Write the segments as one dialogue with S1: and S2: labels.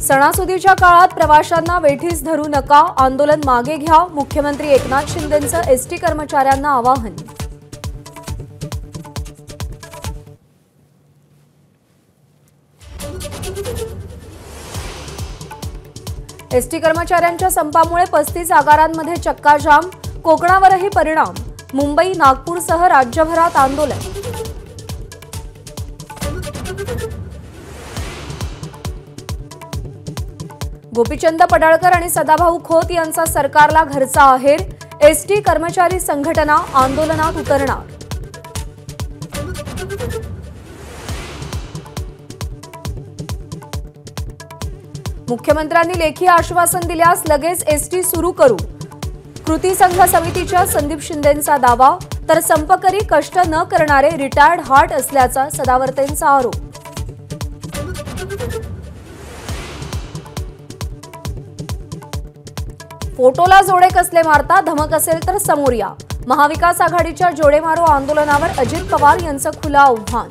S1: सणासुदीच्या काळात प्रवाशांना वेठीस धरू नका, आंदोलन मागे घ्या, मुख्यमंत्री एकनाथ शिंदेंचं एसटी कर्मचाऱ्यांना आवाहन। एसटी कर्मचाऱ्यांच्या संपामुळे 35 आगारांमध्ये चक्काजाम, कोकणावरही परिणाम, मुंबई नागपूरसह राज्यभरात आंदोलन। गोपीचंद पडळकर आणि सदाभाऊ खोत यांचा सरकारला घरचा आहेर, एसटी कर्मचारी संघटना आंदोलनात उतरणार। मुख्यमंत्र्यांनी लेखी आश्वासन दिल्यास लगेच एसटी सुरू करू, कृती संघ समितीच्या संदीप शिंदेंचा दावा, तर संपकरी कष्ट न करणारे रिटायर्ड हार्ट असल्याचा सदावर्तेंचा आरोप। फोटोला जोडे कसले मारता, धमक असेल तर समोर या, महाविकास आघाडीच्या जोडे मारो आंदोलनावर अजित पवार यांचं खुलं आव्हान।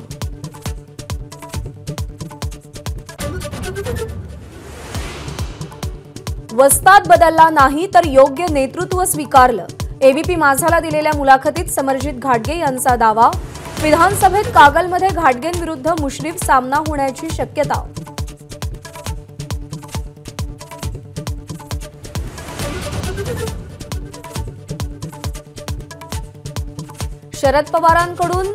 S1: वस्ताद बदलला नाही तर योग्य नेतृत्व स्वीकारलं, एबीपी माझाला दिलेल्या मुलाखतीत समरजित घाटगे यांचा दावा, विधानसभेत कागलमध्ये घाटगेंविरुद्ध मुश्रीफ सामना होण्याची शक्यता। शरद पवारांकडून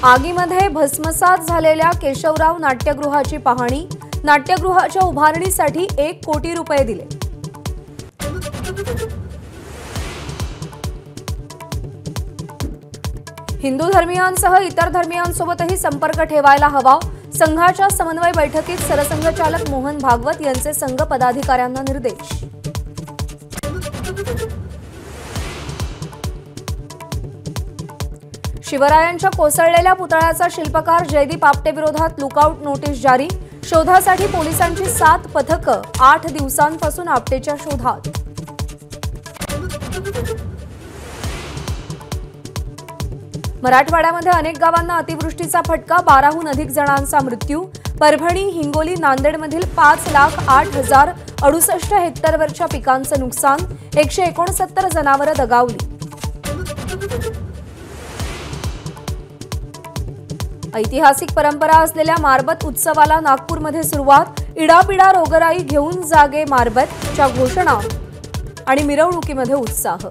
S1: आगीमध्ये भस्मसात झालेल्या केशवराव नाट्यगृहाची पाहणी, नाट्यगृहाच्या उभारणीसाठी 1 कोटी रुपये दिले। हिंदू धर्मीयांसह इतर धर्मीयांसोबतही संपर्क ठेवायला हवा, संघाच्या समन्वय बैठकीत सरसंघचालक मोहन भागवत यांचे संघ पदाधिकाऱ्यांना निर्देश। शिवरायांच्या कोसळलेल्या पुतळ्याचा शिल्पकार जयदीप आपटे विरोधात लुकआउट नोटीस जारी, शोधासाठी पोलिसांची 7 पथकं 8 दिवसांपासून आपटेच्या शोधात। मराठवाड्यामध्ये अनेक गावांना अतिवृष्टीचा फटका, 12हून अधिक जणांचा मृत्यू, परभणी, हिंगोली, नांदेडमधील 5,08,068 हेक्टरवरच्या पिकांचं नुकसान, 169 जनावरं दगावली। ऐतिहासिक परंपरा असलेल्या मारबत उत्सवाला नागपूरमध्ये सुरुवात, इडापिडा रोगराई घेऊन जागे मारबतच्या घोषणा आणि मिरवणुकीमध्ये उत्साह।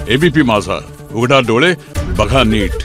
S2: एबीपी माझा, उघडा डोळे बघा नीट।